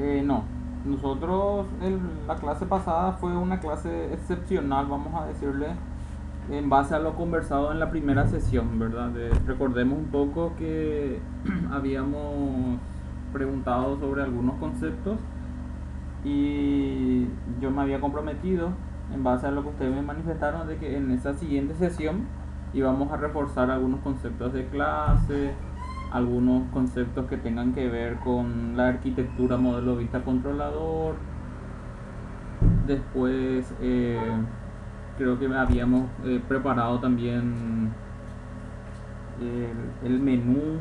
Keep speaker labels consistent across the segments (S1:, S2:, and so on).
S1: No, nosotros la clase pasada fue una clase excepcional, vamos a decirle, en base a lo conversado en la primera sesión, ¿verdad? Recordemos un poco que habíamos preguntado sobre algunos conceptos y yo me había comprometido, en base a lo que ustedes me manifestaron, de que en esa siguiente sesión íbamos a reforzar algunos conceptos de clase, algunos conceptos que tengan que ver con la arquitectura modelo vista controlador. Después creo que habíamos preparado también el menú,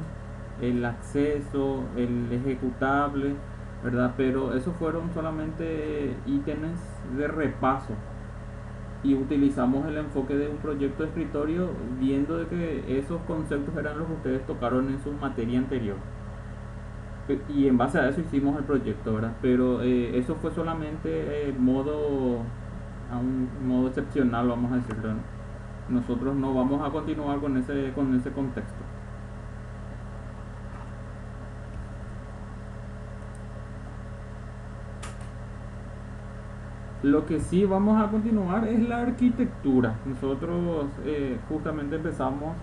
S1: el acceso, el ejecutable, ¿verdad? Pero esos fueron solamente ítems de repaso y utilizamos el enfoque de un proyecto de escritorio viendo de que esos conceptos eran los que ustedes tocaron en su materia anterior. Y en base a eso hicimos el proyecto, ¿verdad? Pero eso fue solamente a un modo excepcional, vamos a decirlo, ¿no? Nosotros no vamos a continuar con ese contexto. Lo que sí vamos a continuar es la arquitectura. Nosotros justamente empezamos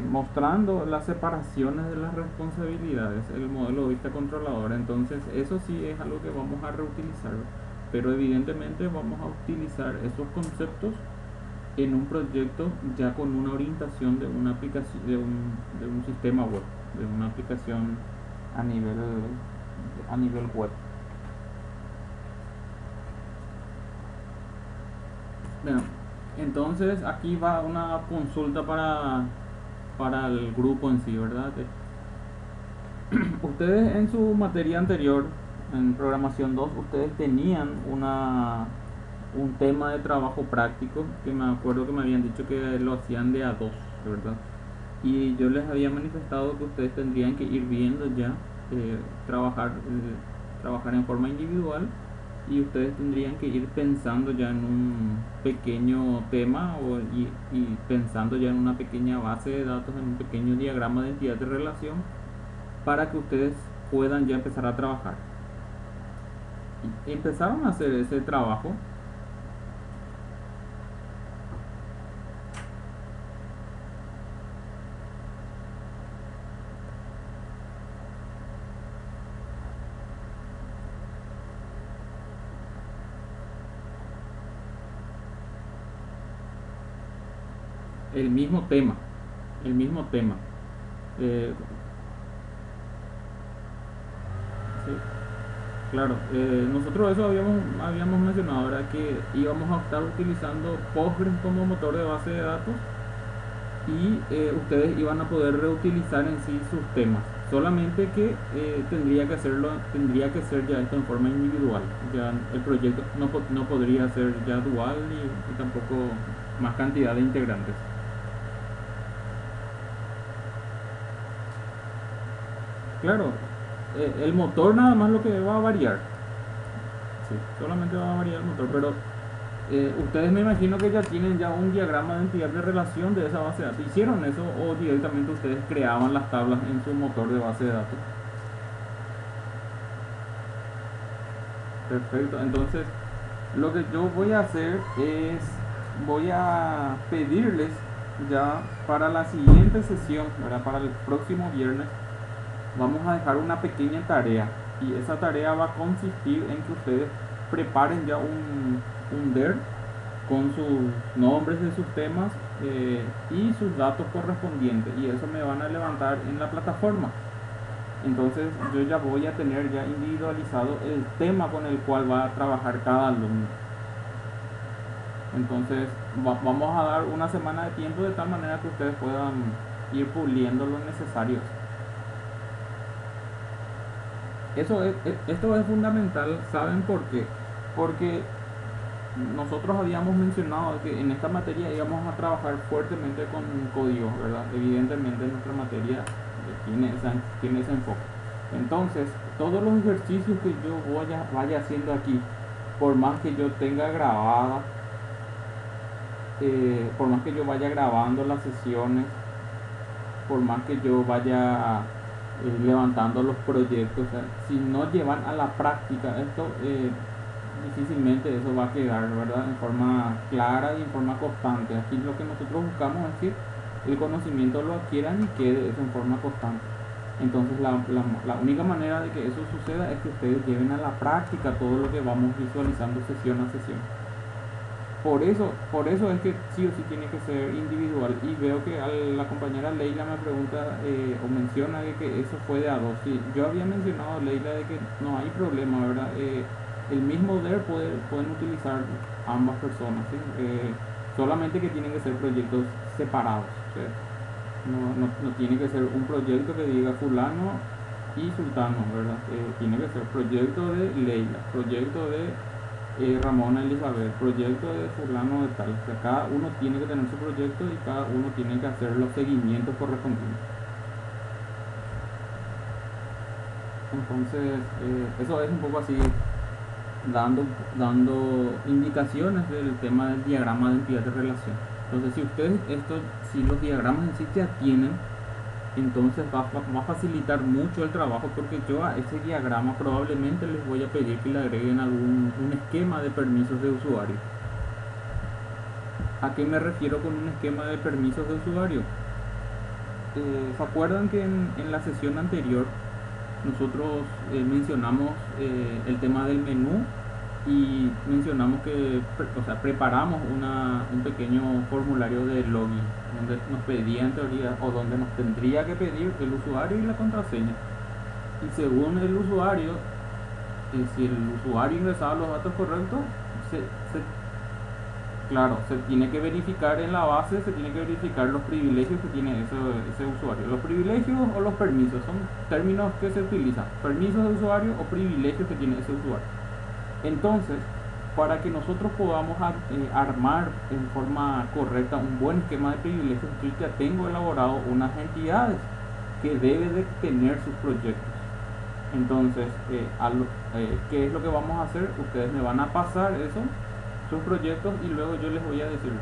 S1: mostrando las separaciones de las responsabilidades, el modelo de vista controlador. Entonces eso sí es algo que vamos a reutilizar, pero evidentemente vamos a utilizar esos conceptos en un proyecto ya con una orientación de una aplicación, de un sistema web, de una aplicación a nivel, a nivel web. Bueno, entonces aquí va una consulta para el grupo en sí, ¿verdad? Ustedes en su materia anterior, en programación 2 ustedes tenían un tema de trabajo práctico que me acuerdo que me habían dicho que lo hacían de a dos, ¿verdad? Y yo les había manifestado que ustedes tendrían que ir viendo ya, eh, trabajar, trabajar en forma individual, y ustedes tendrían que ir pensando ya en un pequeño tema y pensando ya en una pequeña base de datos, en un pequeño diagrama de entidad de relación para que ustedes puedan ya empezar a trabajar. Y empezaron a hacer ese trabajo. El mismo tema, el mismo tema. Eh, sí, claro, nosotros eso habíamos mencionado, ahora que íbamos a estar utilizando Postgres como motor de base de datos y ustedes iban a poder reutilizar en sí sus temas. Solamente que tendría que ser ya esto en forma individual. Ya el proyecto no podría ser ya dual ni tampoco más cantidad de integrantes. Claro, el motor nada más lo que va a variar. Sí, solamente va a variar el motor, pero ustedes me imagino que ya tienen ya un diagrama de entidad de relación de esa base de datos. ¿Hicieron eso o directamente ustedes creaban las tablas en su motor de base de datos? Perfecto, entonces lo que yo voy a hacer es, voy a pedirles ya para la siguiente sesión, ¿verdad? Para el próximo viernes, vamos a dejar una pequeña tarea y esa tarea va a consistir en que ustedes preparen ya un DER con sus nombres de sus temas y sus datos correspondientes, y eso me van a levantar en la plataforma. Entonces yo ya voy a tener ya individualizado el tema con el cual va a trabajar cada alumno. Entonces vamos a dar una semana de tiempo de tal manera que ustedes puedan ir puliendo lo necesario. Esto es fundamental, ¿saben por qué? Porque nosotros habíamos mencionado que en esta materia íbamos a trabajar fuertemente con código, ¿verdad? Evidentemente nuestra materia tiene ese enfoque. Entonces, todos los ejercicios que yo vaya haciendo aquí, por más que yo tenga grabada, por más que yo vaya grabando las sesiones, por más que yo vaya levantando los proyectos. O sea, si no llevan a la práctica esto, difícilmente eso va a quedar, ¿verdad? En forma clara y en forma constante. Aquí lo que nosotros buscamos es que el conocimiento lo adquieran y quede eso en forma constante. Entonces la única manera de que eso suceda es que ustedes lleven a la práctica todo lo que vamos visualizando sesión a sesión. Por eso es que sí o sí tiene que ser individual. Y veo que la compañera Leila me pregunta o menciona que eso fue de a dos. Sí, yo había mencionado, Leila, de que no hay problema, ¿verdad? El mismo DER pueden utilizar ambas personas, ¿sí? Solamente que tienen que ser proyectos separados, ¿sí? No tiene que ser un proyecto que diga fulano y sultano, ¿verdad? Tiene que ser proyecto de Leila, proyecto de Ramona Elizabeth, proyecto de fulano de tal. O sea, cada uno tiene que tener su proyecto y cada uno tiene que hacer los seguimientos correspondientes. Entonces, eso es un poco así, dando indicaciones del tema del diagrama de entidad de relación. Entonces, si los diagramas en sí ya tienen, entonces va a facilitar mucho el trabajo, porque yo a ese diagrama probablemente les voy a pedir que le agreguen un esquema de permisos de usuario. ¿A qué me refiero con un esquema de permisos de usuario? ¿Se acuerdan que en la sesión anterior nosotros mencionamos el tema del menú y mencionamos que preparamos un pequeño formulario de login donde nos pedía en teoría, o donde nos tendría que pedir el usuario y la contraseña? Y según el usuario, si el usuario ingresaba los datos correctos, claro, se tiene que verificar en la base, se tiene que verificar los privilegios que tiene ese usuario. Los privilegios o los permisos son términos que se utilizan: permisos de usuario o privilegios que tiene ese usuario. Entonces, para que nosotros podamos armar en forma correcta un buen esquema de privilegios, yo ya tengo elaborado unas entidades que deben de tener sus proyectos. Entonces, ¿qué es lo que vamos a hacer? Ustedes me van a pasar eso, sus proyectos, y luego yo les voy a decir,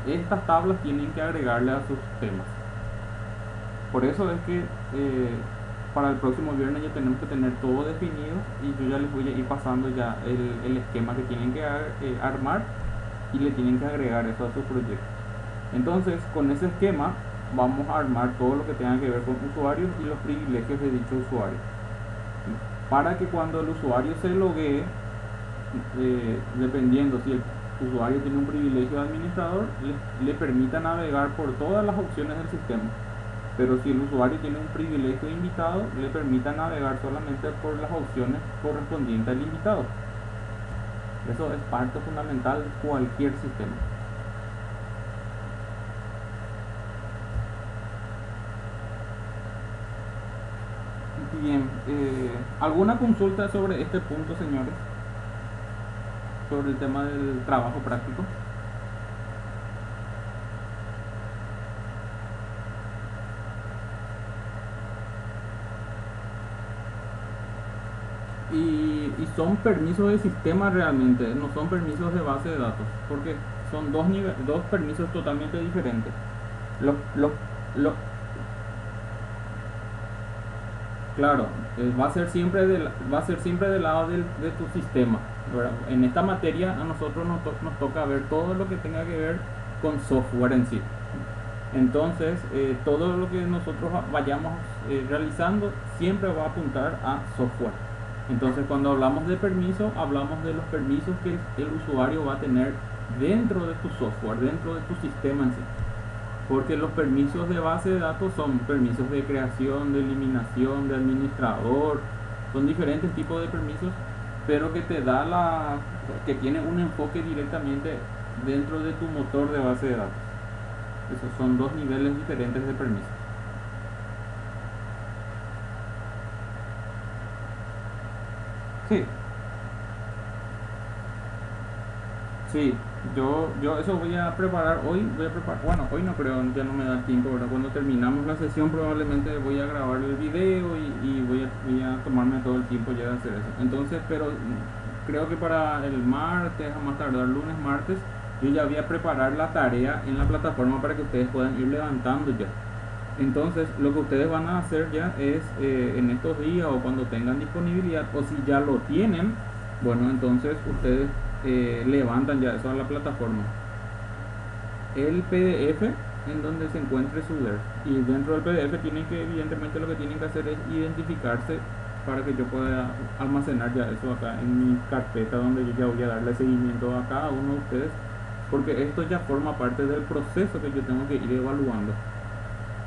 S1: estas tablas tienen que agregarle a sus temas. Por eso es que para el próximo viernes ya tenemos que tener todo definido, y yo ya les voy a ir pasando ya el esquema que tienen que armar, y le tienen que agregar eso a sus proyectos. Entonces, con ese esquema vamos a armar todo lo que tenga que ver con usuarios y los privilegios de dicho usuario, para que cuando el usuario se loguee, dependiendo si el usuario tiene un privilegio de administrador, le permita navegar por todas las opciones del sistema. Pero si el usuario tiene un privilegio de invitado, le permita navegar solamente por las opciones correspondientes al invitado. Eso es parte fundamental de cualquier sistema. Bien, ¿alguna consulta sobre este punto, señores? Sobre el tema del trabajo práctico. Y son permisos de sistema realmente, no son permisos de base de datos, porque son dos permisos totalmente diferentes. Los, los, los, claro, va a ser siempre del lado de tu sistema, ¿verdad? En esta materia a nosotros nos toca ver todo lo que tenga que ver con software en sí. Entonces, todo lo que nosotros vayamos realizando siempre va a apuntar a software. Entonces, cuando hablamos de permisos, hablamos de los permisos que el usuario va a tener dentro de tu software, dentro de tu sistema en sí. Porque los permisos de base de datos son permisos de creación, de eliminación, de administrador, son diferentes tipos de permisos, pero que que tienen un enfoque directamente dentro de tu motor de base de datos. Esos son dos niveles diferentes de permisos. Sí, sí, yo eso voy a preparar hoy, bueno, hoy no creo, ya no me da tiempo, ¿verdad? Cuando terminamos la sesión probablemente voy a grabar el video y voy a tomarme todo el tiempo ya de hacer eso. Entonces, pero creo que para el martes, a más tardar lunes, martes, yo ya voy a preparar la tarea en la plataforma para que ustedes puedan ir levantando ya. Entonces, lo que ustedes van a hacer ya es en estos días o cuando tengan disponibilidad, o si ya lo tienen, bueno, entonces ustedes levantan ya eso a la plataforma. El PDF en donde se encuentre su DER. Y dentro del PDF tienen que, evidentemente, lo que tienen que hacer es identificarse para que yo pueda almacenar ya eso acá en mi carpeta, donde yo ya voy a darle seguimiento a cada uno de ustedes, porque esto ya forma parte del proceso que yo tengo que ir evaluando.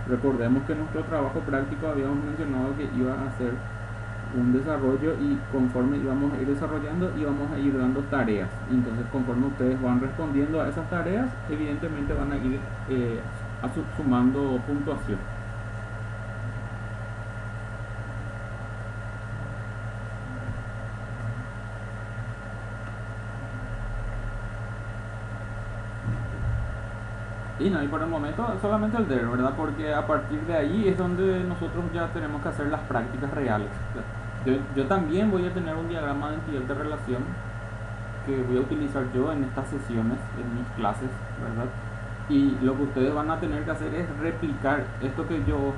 S1: Recordemos que en nuestro trabajo práctico habíamos mencionado que iba a ser un desarrollo, y conforme íbamos a ir desarrollando íbamos a ir dando tareas. Entonces, conforme ustedes van respondiendo a esas tareas, evidentemente van a ir sumando puntuación. Y no, y por el momento solamente el DER, ¿verdad? Porque a partir de ahí es donde nosotros ya tenemos que hacer las prácticas reales. Yo también voy a tener un diagrama de entidad de relación que voy a utilizar yo en estas sesiones, en mis clases, ¿verdad? Y lo que ustedes van a tener que hacer es replicar esto que yo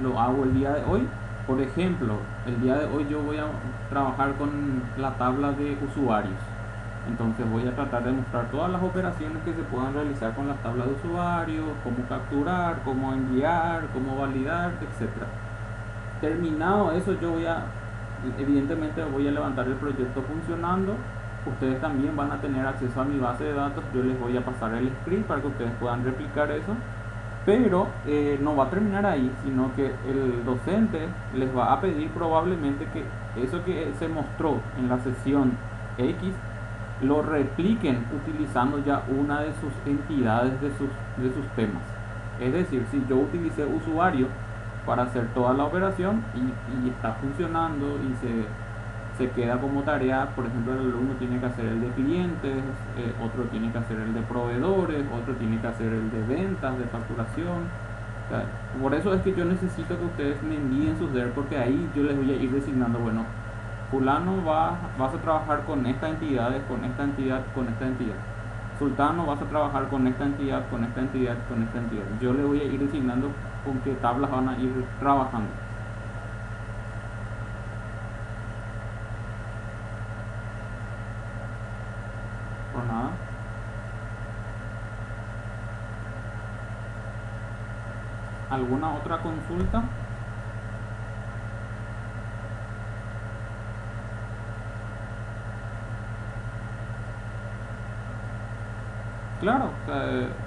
S1: lo hago el día de hoy. Por ejemplo, el día de hoy yo voy a trabajar con la tabla de usuarios. Entonces voy a tratar de mostrar todas las operaciones que se puedan realizar con las tablas de usuarios, cómo capturar, cómo enviar, cómo validar, etcétera. Terminado eso, yo evidentemente voy a levantar el proyecto funcionando. Ustedes también van a tener acceso a mi base de datos. Yo les voy a pasar el script para que ustedes puedan replicar eso. Pero no va a terminar ahí, sino que el docente les va a pedir probablemente que eso que se mostró en la sesión X lo repliquen utilizando ya una de sus entidades de sus temas. Es decir, si yo utilicé usuario para hacer toda la operación y está funcionando y se queda como tarea, por ejemplo, el alumno tiene que hacer el de clientes, otro tiene que hacer el de proveedores, otro tiene que hacer el de ventas, de facturación. O sea, por eso es que yo necesito que ustedes me envíen sus DER, porque ahí yo les voy a ir designando, bueno, fulano vas a trabajar con esta entidad, con esta entidad, con esta entidad. Sultano vas a trabajar con esta entidad, con esta entidad, con esta entidad. Yo le voy a ir designando con qué tablas van a ir trabajando. Por nada. ¿Alguna otra consulta? Claro, o sea,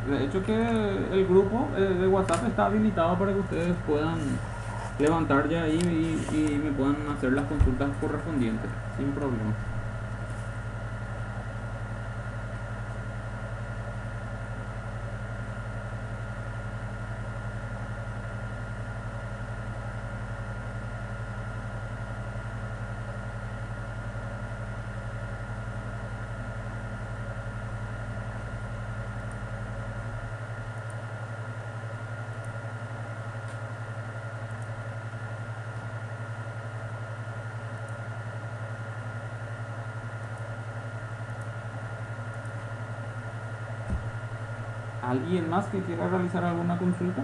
S1: de hecho que el grupo de WhatsApp está habilitado para que ustedes puedan levantar ya ahí y me puedan hacer las consultas correspondientes sin problema. ¿Alguien más que quiera realizar alguna consulta?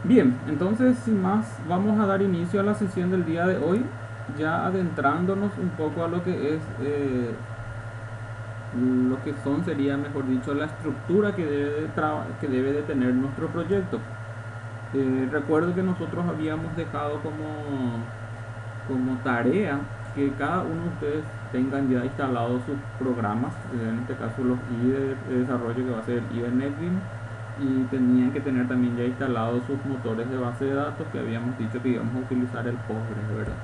S1: Bien, entonces sin más vamos a dar inicio a la sesión del día de hoy, ya adentrándonos un poco a lo que es lo que sería mejor dicho la estructura que debe de tener nuestro proyecto. Recuerdo que nosotros habíamos dejado como tarea que cada uno de ustedes tengan ya instalados sus programas, en este caso los I de desarrollo, que va a ser I de NetBeans, y tenían que tener también ya instalados sus motores de base de datos, que habíamos dicho que íbamos a utilizar el Postgres, ¿verdad?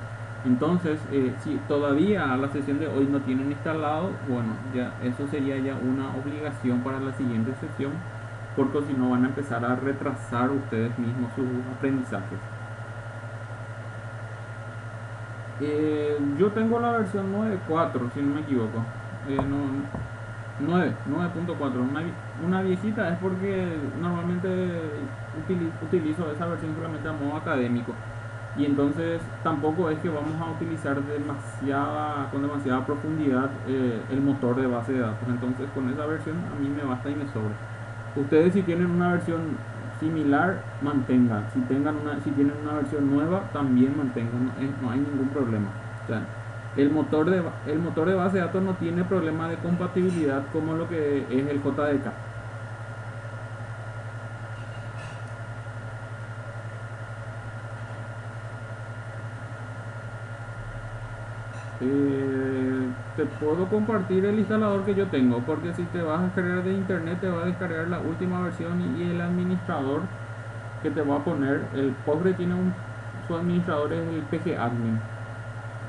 S1: Entonces, si todavía a la sesión de hoy no tienen instalado, bueno, ya eso sería ya una obligación para la siguiente sesión, porque si no van a empezar a retrasar ustedes mismos sus aprendizajes. Yo tengo la versión 9.4, si no me equivoco. 9.4, una viejita, es porque normalmente utilizo esa versión solamente a modo académico. Y entonces tampoco es que vamos a utilizar con demasiada profundidad el motor de base de datos. Entonces con esa versión a mí me basta y me sobra. Ustedes si tienen una versión similar, mantengan. Si tienen una versión nueva, también mantengan. No hay ningún problema. O sea, el motor de base de datos no tiene problema de compatibilidad como lo que es el JDK. Te puedo compartir el instalador que yo tengo, porque si te vas a descargar de internet te va a descargar la última versión y el administrador que te va a poner, el Postgre tiene su administrador es el PGAdmin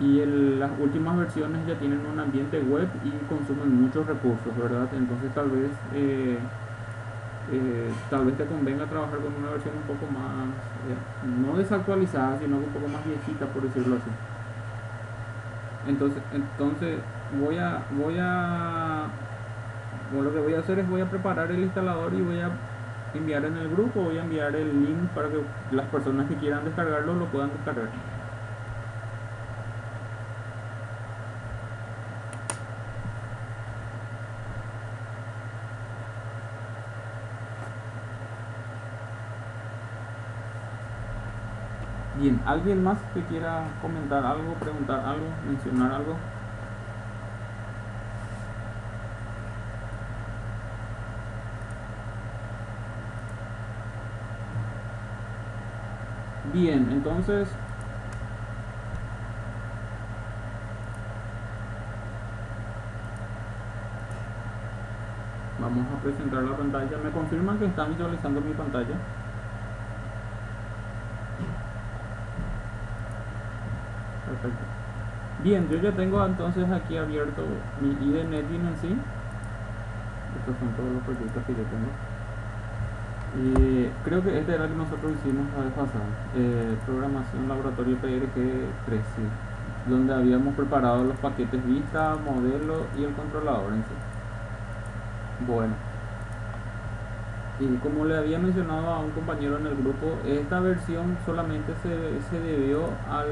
S1: y las últimas versiones ya tienen un ambiente web y consumen muchos recursos, ¿verdad? Entonces tal vez te convenga trabajar con una versión un poco más, no desactualizada, sino un poco más viejita, por decirlo así. Entonces lo que voy a hacer es voy a preparar el instalador y voy a enviar en el grupo, voy a enviar el link para que las personas que quieran descargarlo lo puedan descargar. Bien, ¿alguien más que quiera comentar algo, preguntar algo, mencionar algo? Bien, entonces vamos a presentar la pantalla. ¿Me confirman que están visualizando mi pantalla? Perfecto. Bien, yo ya tengo entonces aquí abierto mi IDE Netbeans en sí. Estos son todos los proyectos que yo tengo. Creo que este era el que nosotros hicimos la vez pasada, programación laboratorio PRG 3, sí, donde habíamos preparado los paquetes vista, modelo y el controlador en sí. Bueno, y como le había mencionado a un compañero en el grupo, esta versión solamente se debió a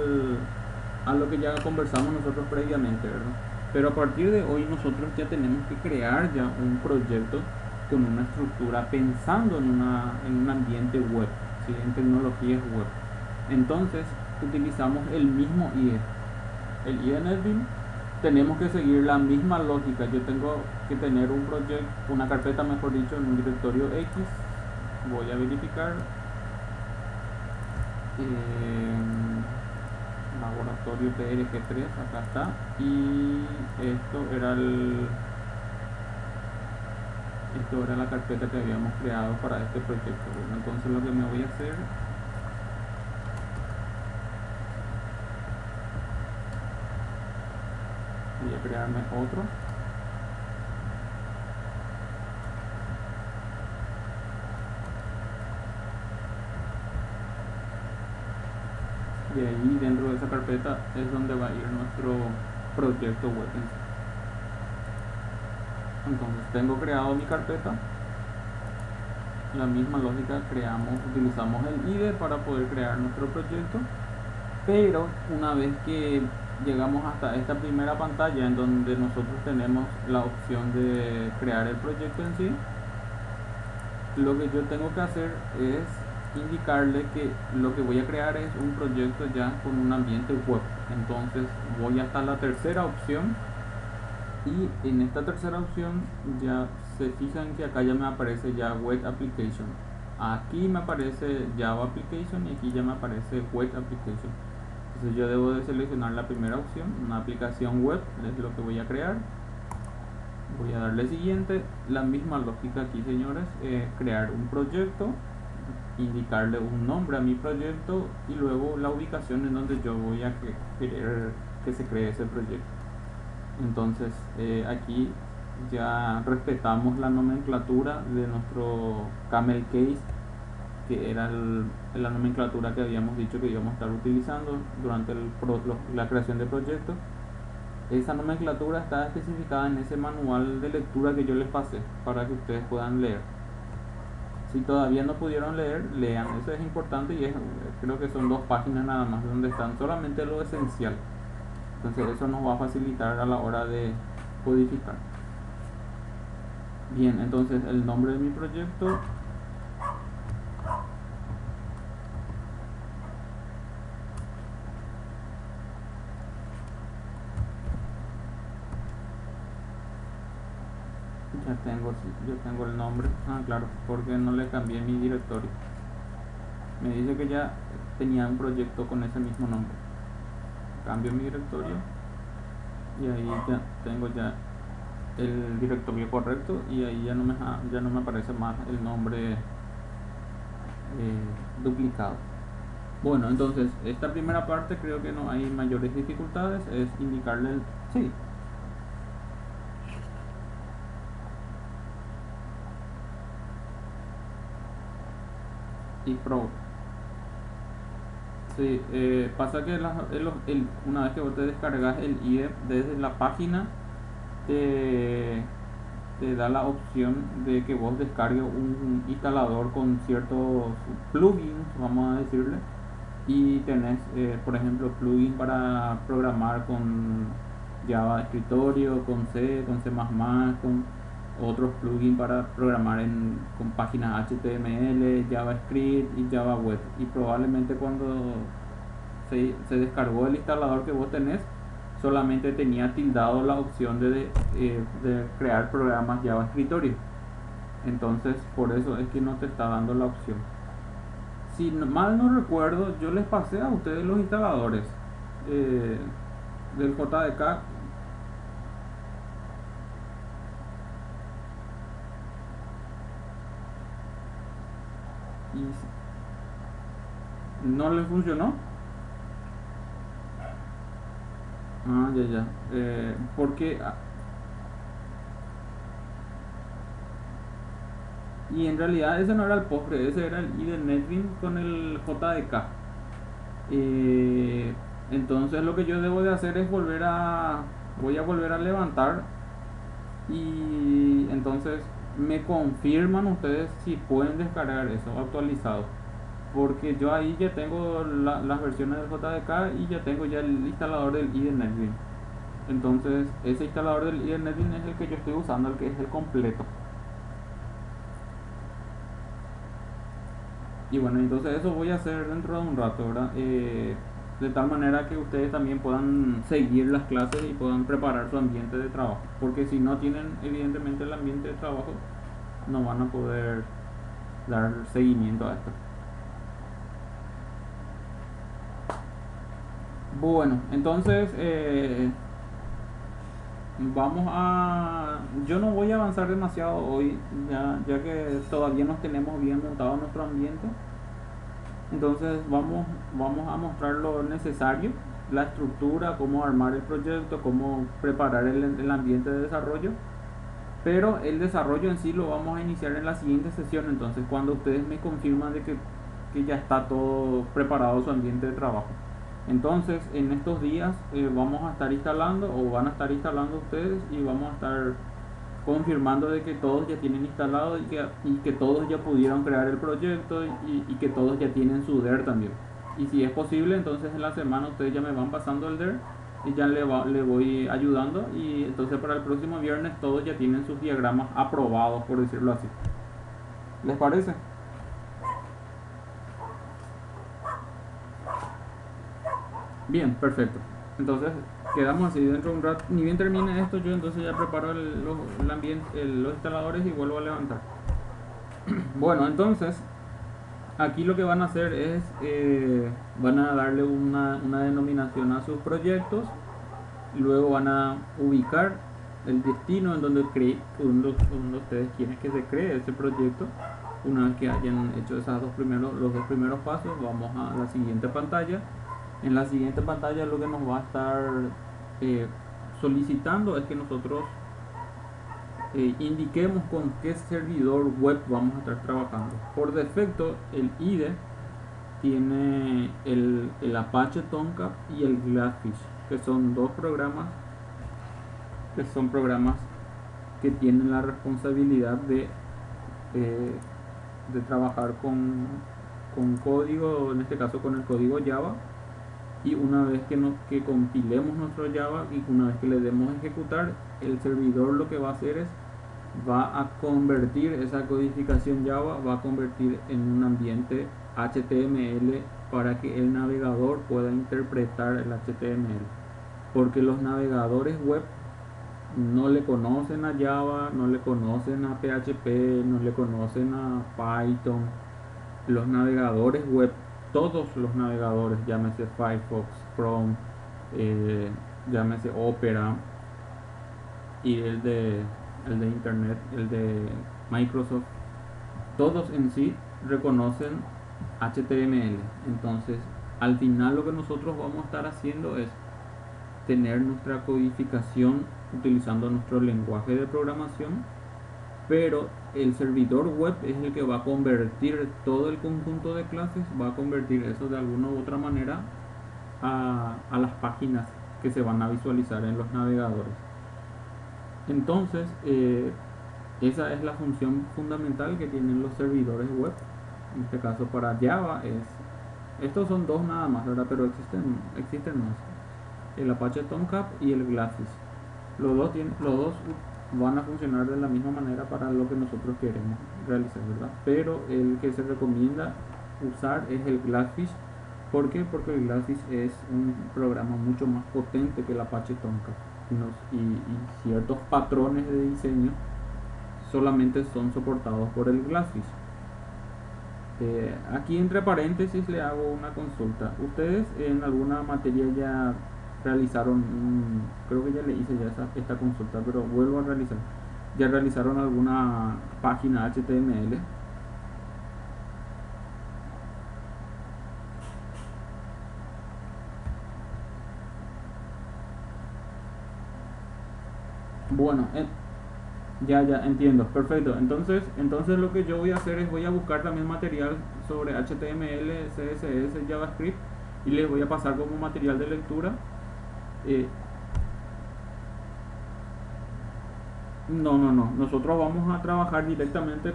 S1: lo que ya conversamos nosotros previamente, ¿verdad? Pero a partir de hoy nosotros ya tenemos que crear ya un proyecto con una estructura pensando en un ambiente web, ¿sí? En tecnologías web. Entonces utilizamos el mismo IDE, el IDE NetBeans. Tenemos que seguir la misma lógica. Yo tengo que tener un proyecto, una carpeta mejor dicho, en un directorio X. Voy a verificar laboratorio PRG3, acá está, y esto era la carpeta que habíamos creado para este proyecto. Bueno, entonces lo que me voy a hacer, voy a crearme otro. Y ahí dentro de esa carpeta es donde va a ir nuestro proyecto web. Entonces tengo creado mi carpeta. La misma lógica, utilizamos el IDE para poder crear nuestro proyecto. Pero una vez que llegamos hasta esta primera pantalla en donde nosotros tenemos la opción de crear el proyecto en sí, lo que yo tengo que hacer es indicarle que lo que voy a crear es un proyecto ya con un ambiente web. Entonces voy hasta la tercera opción y en esta tercera opción ya se fijan que acá ya me aparece ya web application, aquí me aparece Java application y aquí ya me aparece web application. Entonces yo debo de seleccionar la primera opción, una aplicación web, es lo que voy a crear. Voy a darle siguiente, la misma lógica aquí, señores, crear un proyecto, indicarle un nombre a mi proyecto y luego la ubicación en donde yo voy a querer que se cree ese proyecto. Entonces aquí ya respetamos la nomenclatura de nuestro camel case, que era la nomenclatura que habíamos dicho que íbamos a estar utilizando durante la creación del proyecto. Esa nomenclatura está especificada en ese manual de lectura que yo les pasé para que ustedes puedan leer. Si todavía no pudieron leer, lean, eso es importante y creo que son 2 páginas nada más donde están solamente lo esencial. Entonces eso nos va a facilitar a la hora de codificar. Bien, entonces el nombre de mi proyecto, yo tengo el nombre. Claro, porque no le cambié mi directorio. Me dice que ya tenía un proyecto con ese mismo nombre. Cambio mi directorio y ahí ya tengo ya el directorio correcto y ahí ya no me aparece más el nombre duplicado. Bueno, entonces esta primera parte creo que no hay mayores dificultades, es indicarle el... Sí. Y Pro. Sí, pasa que una vez que vos te descargas el IDE desde la página, te, te da la opción de que vos descargues un instalador con ciertos plugins, vamos a decirle, y tenés, por ejemplo, plugin para programar con Java escritorio, con C, con C++, con otros plugins para programar con páginas HTML, JavaScript y Java Web. Y probablemente cuando se descargó el instalador que vos tenés, solamente tenía tildado la opción de crear programas Java escritorio. Entonces, por eso es que no te está dando la opción. Si mal no recuerdo, yo les pasé a ustedes los instaladores del JDK. Y no les funcionó. Ya. Porque y en realidad ese no era el postre, ese era el IDE NetBeans con el JDK. Entonces lo que yo debo de hacer es voy a volver a levantar y entonces me confirman ustedes si pueden descargar eso actualizado, porque yo ahí ya tengo las versiones del JDK y ya tengo ya el instalador del IDE NetBeans. Entonces ese instalador del IDE NetBeans es el que yo estoy usando, el que es el completo. Y bueno, entonces eso voy a hacer dentro de un rato, ¿verdad? De tal manera que ustedes también puedan seguir las clases y puedan preparar su ambiente de trabajo. Porque si no tienen evidentemente el ambiente de trabajo, no van a poder dar seguimiento a esto. Bueno, entonces yo no voy a avanzar demasiado hoy, ya que todavía no tenemos bien montado nuestro ambiente. Entonces vamos a mostrar lo necesario, la estructura, cómo armar el proyecto, cómo preparar el ambiente de desarrollo. Pero el desarrollo en sí lo vamos a iniciar en la siguiente sesión. Entonces cuando ustedes me confirman de que ya está todo preparado su ambiente de trabajo. Entonces en estos días vamos a estar instalando, o van a estar instalando ustedes, y vamos a estar confirmando de que todos ya tienen instalado y que todos ya pudieron crear el proyecto y que todos ya tienen su DER también. Y si es posible, entonces en la semana ustedes ya me van pasando el DER y ya le voy ayudando, y entonces para el próximo viernes todos ya tienen sus diagramas aprobados, por decirlo así. ¿Les parece? Bien, perfecto. Entonces quedamos así dentro de un rato. Ni bien termine esto, yo entonces ya preparo el ambiente, los instaladores, y vuelvo a levantar. Bueno, entonces aquí lo que van a hacer es van a darle una denominación a sus proyectos. Luego van a ubicar el destino en donde ustedes quieren que se cree ese proyecto. Una vez que hayan hecho los dos primeros pasos, vamos a la siguiente pantalla. En la siguiente pantalla lo que nos va a estar solicitando es que nosotros indiquemos con qué servidor web vamos a estar trabajando. Por defecto el IDE tiene el Apache Tomcat y el Glassfish, que son dos programas que tienen la responsabilidad de trabajar con código, en este caso con el código Java, y una vez que compilemos nuestro Java y una vez que le demos a ejecutar, el servidor lo que va a hacer es va a convertir esa codificación Java, va a convertir en un ambiente HTML para que el navegador pueda interpretar el HTML, porque los navegadores web no le conocen a Java, no le conocen a PHP, no le conocen a Python. Los navegadores web, todos los navegadores, llámese Firefox, Chrome, llámese Opera, y el de Internet, el de Microsoft, todos en sí reconocen HTML. Entonces, al final lo que nosotros vamos a estar haciendo es tener nuestra codificación utilizando nuestro lenguaje de programación, pero el servidor web es el que va a convertir todo el conjunto de clases, va a convertir eso de alguna u otra manera a las páginas que se van a visualizar en los navegadores. Entonces, esa es la función fundamental que tienen los servidores web. En este caso para Java estos son dos nada más, ¿verdad? Pero existen más. El Apache Tomcat y el Glassfish. Los dos van a funcionar de la misma manera para lo que nosotros queremos realizar, ¿verdad? Pero el que se recomienda usar es el Glassfish. ¿Por qué? Porque el Glassfish es un programa mucho más potente que el Apache Tomcat, y ciertos patrones de diseño solamente son soportados por el Glassfish. Aquí entre paréntesis le hago una consulta. ¿Ustedes en alguna materia ya realizaron, creo que ya le hice ya esta consulta, pero vuelvo a realizar, ya realizaron alguna página HTML? Bueno, ya entiendo, perfecto. Entonces lo que yo voy a hacer es voy a buscar también material sobre HTML, CSS, JavaScript, y les voy a pasar como material de lectura. No, nosotros vamos a trabajar directamente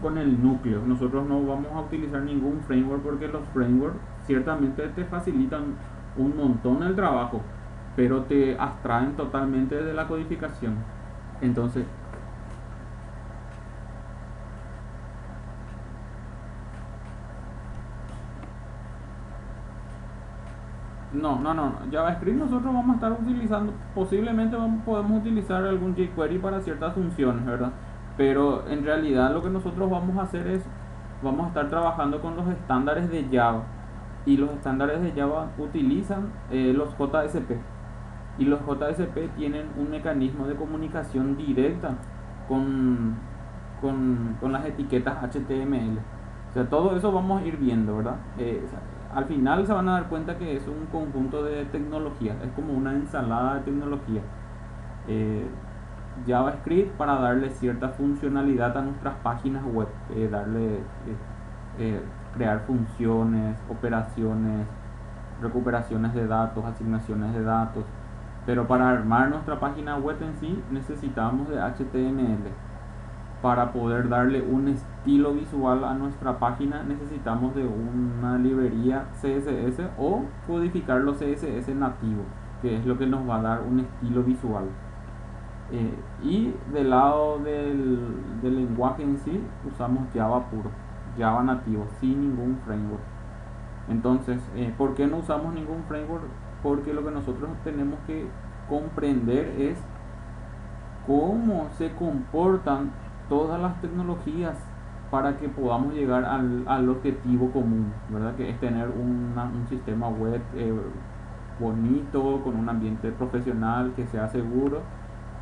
S1: con el núcleo. Nosotros no vamos a utilizar ningún framework, porque los frameworks ciertamente te facilitan un montón el trabajo, pero te abstraen totalmente de la codificación. Entonces, no. JavaScript nosotros vamos a estar utilizando, posiblemente podemos utilizar algún jQuery para ciertas funciones, ¿verdad? Pero en realidad lo que nosotros vamos a hacer es, vamos a estar trabajando con los estándares de Java. Y los estándares de Java utilizan los JSP. Y los JSP tienen un mecanismo de comunicación directa con, con las etiquetas HTML. O sea, todo eso vamos a ir viendo, ¿verdad? Al final se van a dar cuenta que es un conjunto de tecnologías, es como una ensalada de tecnología. Eh, JavaScript para darle cierta funcionalidad a nuestras páginas web, crear funciones, operaciones, recuperaciones de datos, asignaciones de datos. Pero para armar nuestra página web en sí necesitamos de HTML. Para poder darle un estilo visual a nuestra página necesitamos de una librería CSS o codificar los CSS nativos, que es lo que nos va a dar un estilo visual. Y del lado del lenguaje en sí usamos Java puro, Java nativo, sin ningún framework. Entonces, ¿por qué no usamos ningún framework? Porque lo que nosotros tenemos que comprender es cómo se comportan todas las tecnologías para que podamos llegar al objetivo común, ¿verdad? Que es tener un sistema web bonito, con un ambiente profesional, que sea seguro,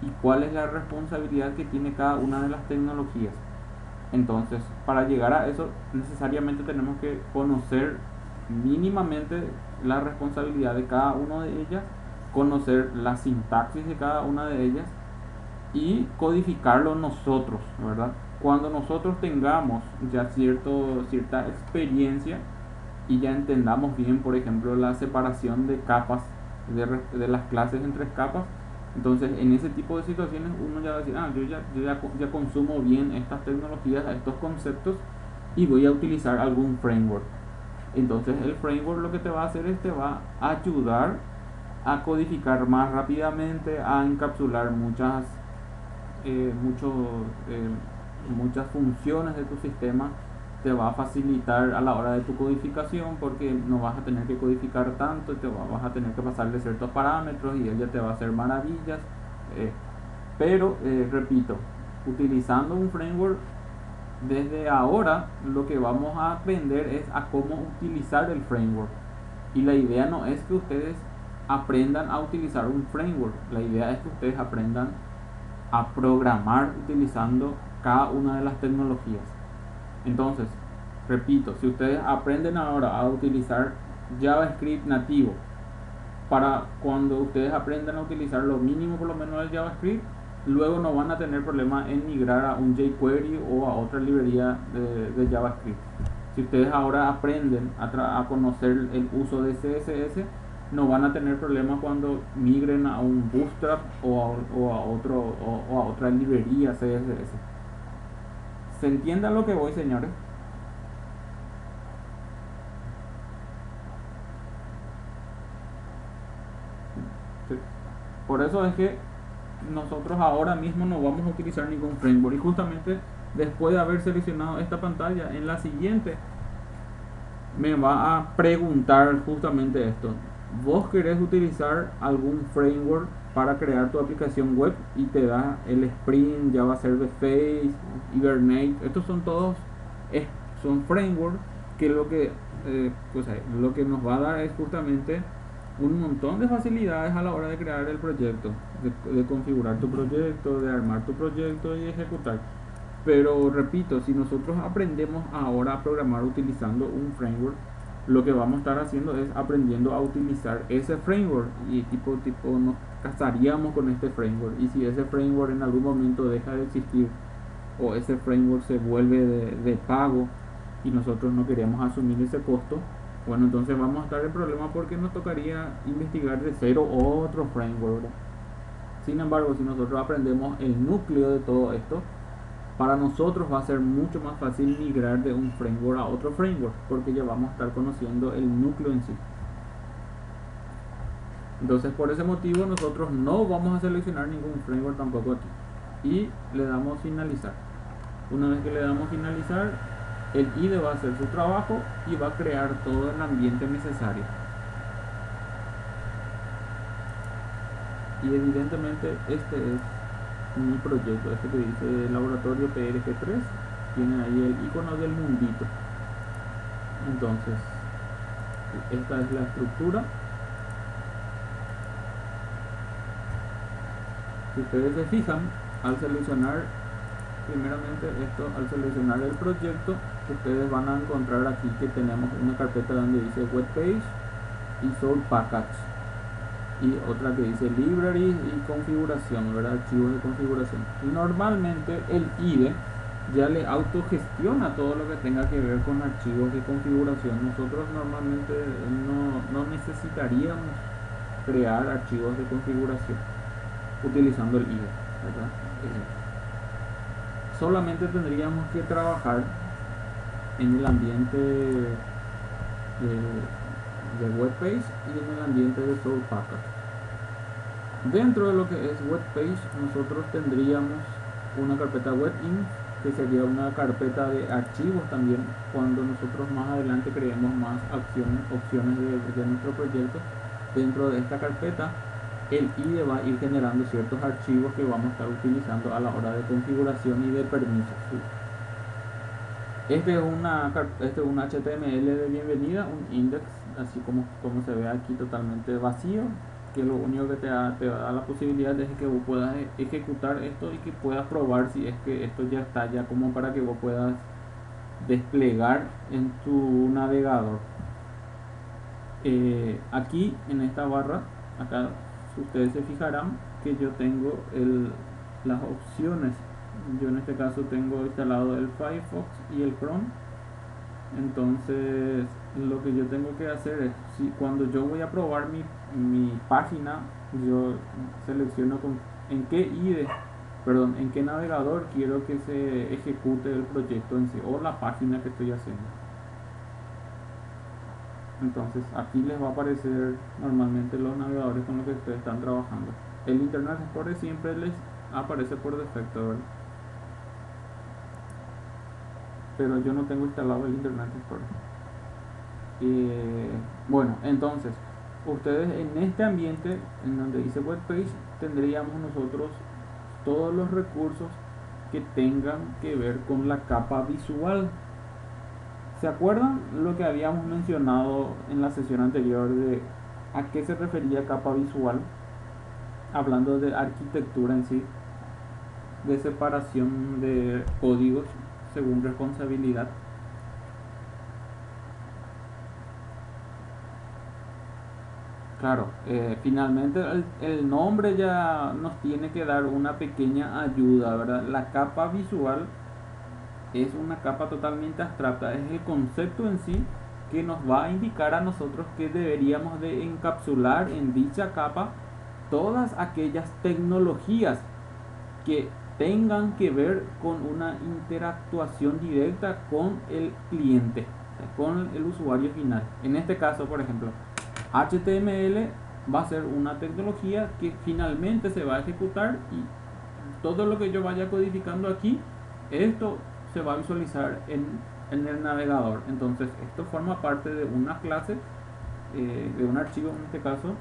S1: y cuál es la responsabilidad que tiene cada una de las tecnologías. Entonces, para llegar a eso, necesariamente tenemos que conocer mínimamente la responsabilidad de cada una de ellas, conocer la sintaxis de cada una de ellas y codificarlo nosotros, ¿verdad? Cuando nosotros tengamos ya cierta experiencia y ya entendamos bien, por ejemplo, la separación de capas, de las clases en tres capas, entonces en ese tipo de situaciones uno ya va a decir, yo ya consumo bien estas tecnologías, estos conceptos, y voy a utilizar algún framework. Entonces el framework lo que te va a hacer es te va a ayudar a codificar más rápidamente, a encapsular muchos, eh, muchas funciones de tu sistema. Te va a facilitar a la hora de tu codificación porque no vas a tener que codificar tanto, vas a tener que pasarle ciertos parámetros y él ya te va a hacer maravillas. Pero repito, utilizando un framework, desde ahora lo que vamos a aprender es a cómo utilizar el framework. Y la idea no es que ustedes aprendan a utilizar un framework, la idea es que ustedes aprendan a programar utilizando cada una de las tecnologías. Entonces, repito, si ustedes aprenden ahora a utilizar JavaScript nativo, para cuando ustedes aprendan a utilizar lo mínimo por lo menos del JavaScript, luego no van a tener problema en migrar a un jQuery o a otra librería de JavaScript. Si ustedes ahora aprenden a conocer el uso de CSS, no van a tener problemas cuando migren a un Bootstrap o a otra librería CSS. ¿Se entiende a lo que voy, señores? Por eso es que nosotros ahora mismo no vamos a utilizar ningún framework, y justamente después de haber seleccionado esta pantalla, en la siguiente me va a preguntar justamente esto: ¿vos querés utilizar algún framework para crear tu aplicación web? Y te da el Spring, Java Service Face, Hibernate. Estos son todos son frameworks que lo que nos va a dar es justamente un montón de facilidades a la hora de crear el proyecto, de configurar tu proyecto, de armar tu proyecto y ejecutar. Pero repito, si nosotros aprendemos ahora a programar utilizando un framework, lo que vamos a estar haciendo es aprendiendo a utilizar ese framework, y tipo nos casaríamos con este framework. Y si ese framework en algún momento deja de existir o ese framework se vuelve de pago y nosotros no queremos asumir ese costo, bueno, entonces vamos a estar en problema porque nos tocaría investigar de cero otro framework, ¿verdad? Sin embargo, si nosotros aprendemos el núcleo de todo esto, para nosotros va a ser mucho más fácil migrar de un framework a otro framework, porque ya vamos a estar conociendo el núcleo en sí. Entonces, por ese motivo nosotros no vamos a seleccionar ningún framework tampoco aquí, y le damos finalizar. Una vez que le damos finalizar, el IDE va a hacer su trabajo y va a crear todo el ambiente necesario. Y evidentemente este es mi proyecto, este que dice laboratorio PRG3, tiene ahí el icono del mundito. Entonces, esta es la estructura. Si ustedes se fijan, al seleccionar primeramente esto, al seleccionar el proyecto, ustedes van a encontrar aquí que tenemos una carpeta donde dice webpage y source package, y otra que dice library y configuración, ¿verdad? Archivos de configuración. Y normalmente el IDE ya le autogestiona todo lo que tenga que ver con archivos de configuración. Nosotros normalmente no necesitaríamos crear archivos de configuración utilizando el IDE, ¿verdad? Solamente tendríamos que trabajar en el ambiente de webpage y en el ambiente de source package. Dentro de lo que es webpage, nosotros tendríamos una carpeta webin, que sería una carpeta de archivos también, cuando nosotros más adelante creemos más opciones de nuestro proyecto. Dentro de esta carpeta, el IDE va a ir generando ciertos archivos que vamos a estar utilizando a la hora de configuración y de permisos, ¿sí? Este es un HTML de bienvenida, un index, así como se ve aquí, totalmente vacío, que lo único que te va a dar la posibilidad es que vos puedas ejecutar esto y que puedas probar si es que esto ya está, ya como para que vos puedas desplegar en tu navegador. Aquí en esta barra, acá ustedes se fijarán que yo tengo las opciones. Yo en este caso tengo instalado el Firefox y el Chrome. Entonces lo que yo tengo que hacer es, cuando yo voy a probar mi página, yo selecciono en qué IDE perdón, en qué navegador quiero que se ejecute el proyecto en sí o la página que estoy haciendo. Entonces aquí les va a aparecer normalmente los navegadores con los que ustedes están trabajando. El Internet Explorer siempre les aparece por defecto, ¿verdad? Pero yo no tengo instalado el Internet Explorer. Bueno, entonces ustedes en este ambiente en donde dice web page tendríamos nosotros todos los recursos que tengan que ver con la capa visual. ¿Se acuerdan lo que habíamos mencionado en la sesión anterior de a qué se refería capa visual? Hablando de arquitectura en sí, de separación de códigos según responsabilidad. Claro, finalmente el nombre ya nos tiene que dar una pequeña ayuda, ¿verdad? La capa visual es una capa totalmente abstracta, es el concepto en sí que nos va a indicar a nosotros que deberíamos de encapsular en dicha capa todas aquellas tecnologías que tengan que ver con una interactuación directa con el cliente, con el usuario final. En este caso, por ejemplo, HTML va a ser una tecnología que finalmente se va a ejecutar y todo lo que yo vaya codificando aquí, esto se va a visualizar en el navegador. Entonces esto forma parte de una clase, de un archivo en este caso,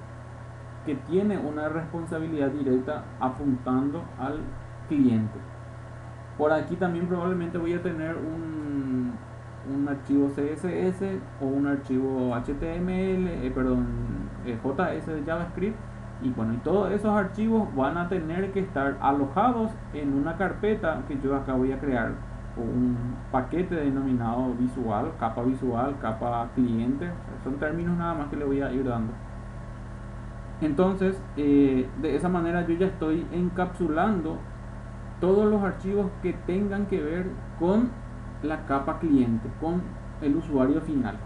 S1: que tiene una responsabilidad directa apuntando al cliente. Por aquí también probablemente voy a tener un archivo CSS o un archivo HTML, JS de JavaScript, y bueno, y todos esos archivos van a tener que estar alojados en una carpeta que yo acá voy a crear, un paquete denominado visual, capa cliente. Son términos nada más que le voy a ir dando. Entonces, de esa manera yo ya estoy encapsulando todos los archivos que tengan que ver con la capa cliente, con el usuario final.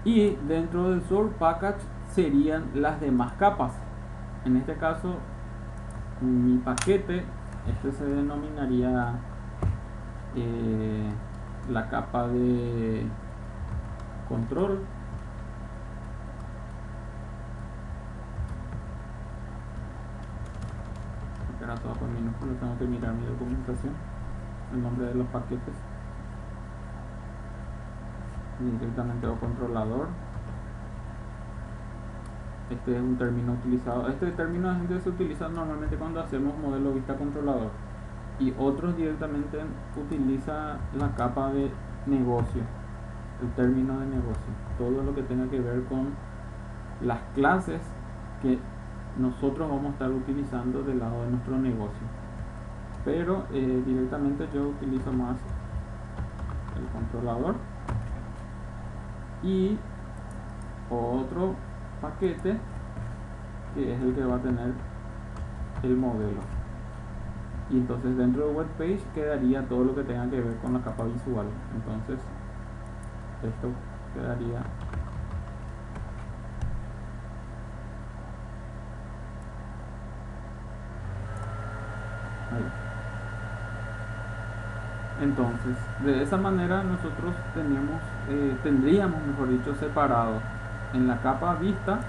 S1: Y dentro del source package serían las demás capas. En este caso, mi paquete, este se denominaría la capa de control. Era todo con minúsculas, tengo que mirar mi documentación, el nombre de los paquetes, directamente o controlador. Este es un término utilizado, este término se utiliza normalmente cuando hacemos modelo vista controlador, y otros directamente utiliza la capa de negocio, el término de negocio, todo lo que tenga que ver con las clases que nosotros vamos a estar utilizando del lado de nuestro negocio. Pero directamente yo utilizo más el controlador y otro paquete que es el que va a tener el modelo. Y entonces dentro de web page quedaría todo lo que tenga que ver con la capa visual. Entonces esto quedaría ahí. Entonces, de esa manera nosotros tendríamos, mejor dicho, separado en la capa vista,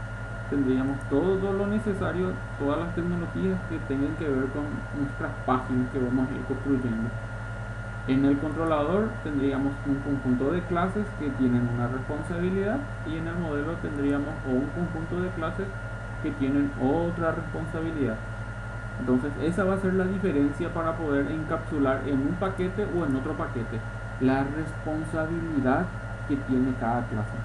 S1: tendríamos todo lo necesario, todas las tecnologías que tengan que ver con nuestras páginas que vamos a ir construyendo. En el controlador tendríamos un conjunto de clases que tienen una responsabilidad, y en el modelo tendríamos un conjunto de clases que tienen otra responsabilidad. Entonces esa va a ser la diferencia para poder encapsular en un paquete o en otro paquete la responsabilidad que tiene cada clase.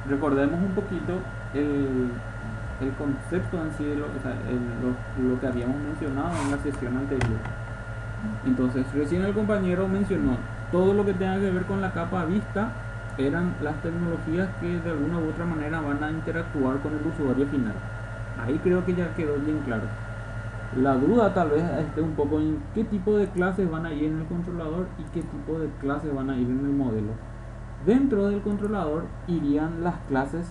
S1: Recordemos un poquito el concepto en sí de lo que habíamos mencionado en la sesión anterior. Entonces recién el compañero mencionó todo lo que tenga que ver con la capa vista eran las tecnologías que de alguna u otra manera van a interactuar con el usuario final. Ahí creo que ya quedó bien claro. La duda tal vez esté un poco en qué tipo de clases van a ir en el controlador y qué tipo de clases van a ir en el modelo. Dentro del controlador irían las clases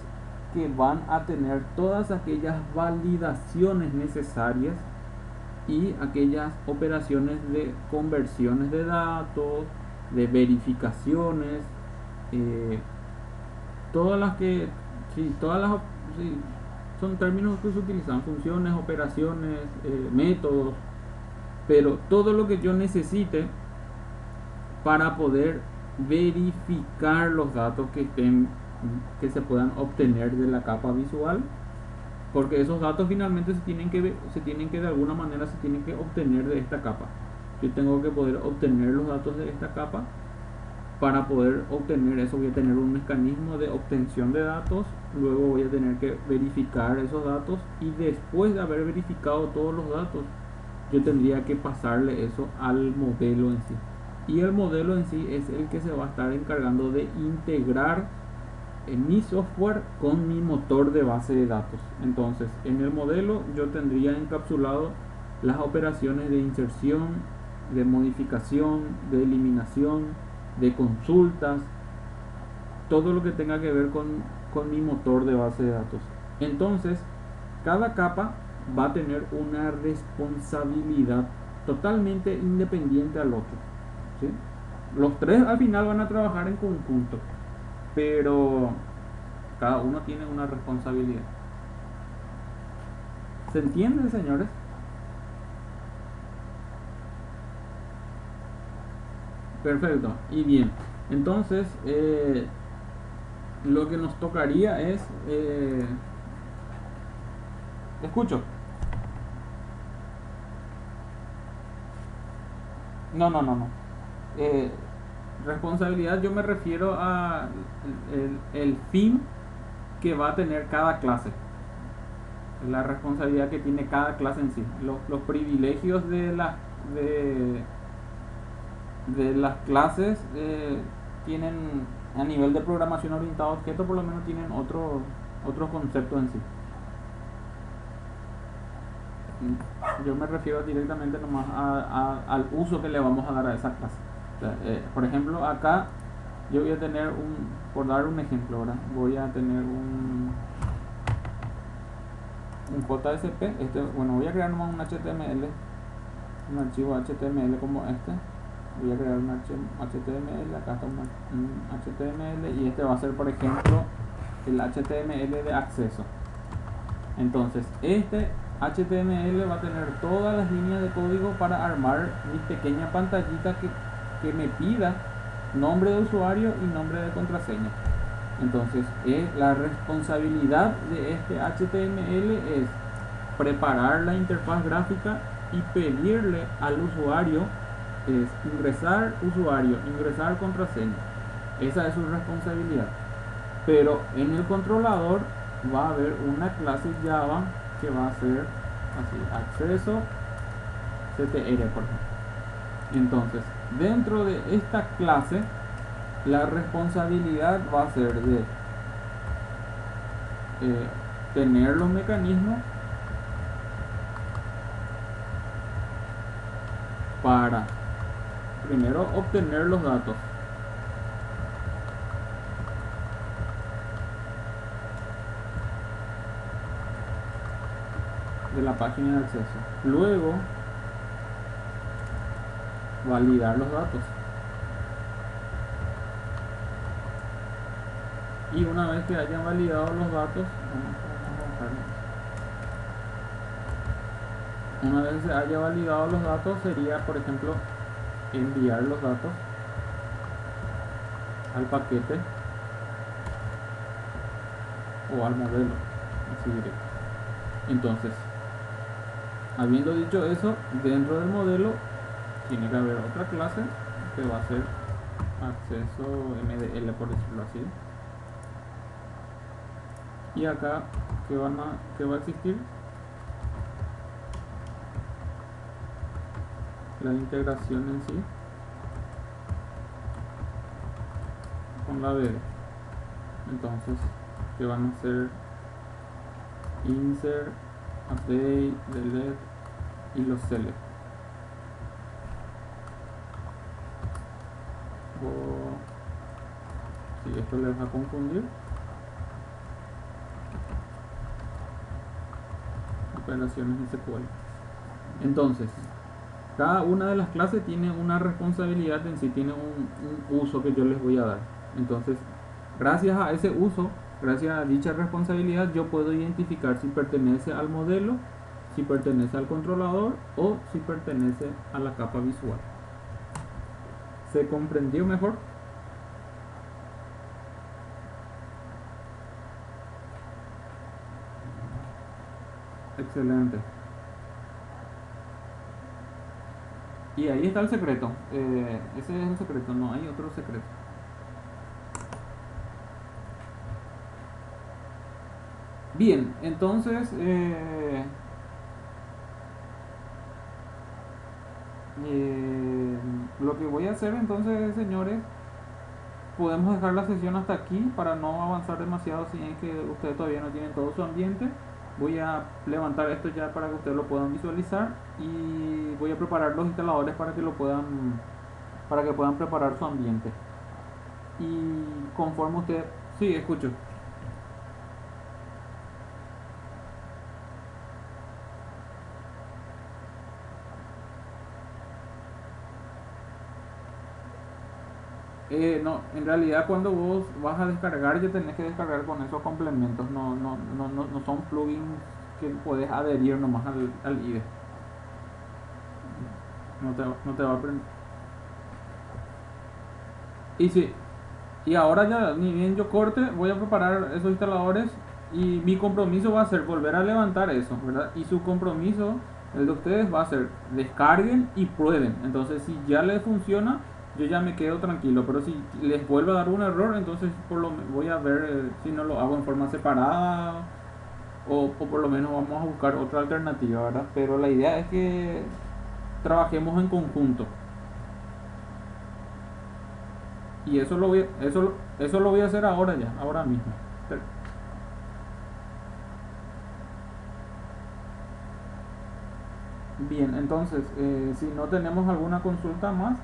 S1: que van a tener todas aquellas validaciones necesarias y aquellas operaciones de conversiones de datos, de verificaciones, eh, todas las que, sí, sí, son términos que se utilizan, funciones, operaciones, métodos, pero todo lo que yo necesite para poder verificar los datos que se puedan obtener de la capa visual, porque esos datos finalmente se tienen que de alguna manera se tienen que obtener de esta capa. Yo tengo que poder obtener los datos de esta capa. Para poder obtener eso voy a tener un mecanismo de obtención de datos, luego voy a tener que verificar esos datos y después de haber verificado todos los datos yo tendría que pasarle eso al modelo en sí, y el modelo en sí es el que se va a estar encargando de integrar en mi software con mi motor de base de datos. Entonces en el modelo yo tendría encapsulado las operaciones de inserción, de modificación, de eliminación, de consultas, todo lo que tenga que ver con mi motor de base de datos. Entonces cada capa va a tener una responsabilidad totalmente independiente al otro, ¿sí? Los tres al final van a trabajar en conjunto, pero cada uno tiene una responsabilidad. ¿Se entiende, señores? Perfecto. Y bien, entonces lo que nos tocaría es escucho. No. Eh, Responsabilidad, yo me refiero a el fin que va a tener cada clase, la responsabilidad que tiene cada clase en sí, los privilegios de, de las clases tienen, a nivel de programación orientada a objetos, por lo menos tienen otro concepto en sí. Yo me refiero directamente nomás al uso que le vamos a dar a esa clase. O sea, por ejemplo, acá yo voy a tener por dar un ejemplo, ¿verdad? Voy a tener un JSP, bueno, voy a crear nomás un HTML, un archivo HTML como este. Voy a crear un HTML, acá está un HTML y este va a ser, por ejemplo, el HTML de acceso. Entonces, este HTML va a tener todas las líneas de código para armar mi pequeña pantallita que me pida nombre de usuario y nombre de contraseña. Entonces la responsabilidad de este HTML es preparar la interfaz gráfica y pedirle al usuario es ingresar usuario, ingresar contraseña. Esa es su responsabilidad. Pero en el controlador va a haber una clase Java que va a ser así, acceso CTR, por ejemplo. Entonces dentro de esta clase la responsabilidad va a ser de tener los mecanismos para primero obtener los datos, de la página de acceso, luego validar los datos, y una vez que hayan validado los datos, una vez se haya validado los datos, sería, por ejemplo, enviar los datos al paquete o al modelo, así directo. Entonces, habiendo dicho eso, dentro del modelo tiene que haber otra clase que va a ser acceso MDL, por decirlo así. Y acá que va a existir la integración en sí con la BD. Entonces que van a ser insert, update, delete y los select. Si esto les va a confundir, operaciones SQL. Entonces, cada una de las clases tiene una responsabilidad en sí, tiene un uso que yo les voy a dar. Entonces, gracias a ese uso, gracias a dicha responsabilidad, yo puedo identificar si pertenece al modelo, si pertenece al controlador o si pertenece a la capa visual. ¿Se comprendió mejor? Excelente. Y ahí está el secreto. Ese es el secreto, no hay otro secreto. Bien, entonces lo que voy a hacer entonces, señores, podemos dejar la sesión hasta aquí para no avanzar demasiado si es que ustedes todavía no tienen todo su ambiente. Voy a levantar esto ya para que ustedes lo puedan visualizar y voy a preparar los instaladores para que puedan preparar su ambiente. Y conforme usted, sí, escucho. No, en realidad cuando vos vas a descargar ya tenés que descargar con esos complementos, no son plugins que puedes adherir nomás al IDE. No te va a aprender. Y sí, y ahora ya, ni bien yo corte, voy a preparar esos instaladores y mi compromiso va a ser volver a levantar eso, ¿verdad? Y su compromiso, el de ustedes, va a ser descarguen y prueben. Entonces, si ya les funciona, yo ya me quedo tranquilo. Pero si les vuelve a dar un error, entonces voy a ver si no lo hago en forma separada o por lo menos vamos a buscar otra alternativa, ¿verdad? Pero la idea es que trabajemos en conjunto. Y eso lo voy a hacer ahora ya, ahora mismo. Bien, entonces, si no tenemos alguna consulta más,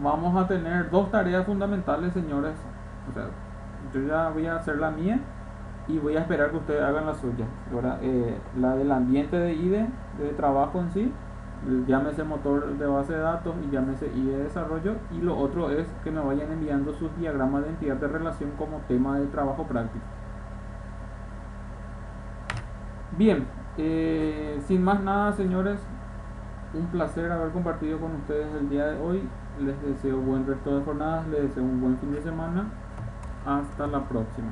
S1: vamos a tener dos tareas fundamentales, señores. O sea, yo ya voy a hacer la mía y voy a esperar que ustedes hagan la suya. Ahora, la del ambiente de IDE, de trabajo en sí, llámese motor de base de datos y llámese IDE de desarrollo. Y lo otro es que me vayan enviando sus diagramas de entidad de relación como tema de trabajo práctico. Bien, sin más nada, señores, un placer haber compartido con ustedes el día de hoy. Les deseo buen resto de jornadas, les deseo un buen fin de semana. Hasta la próxima.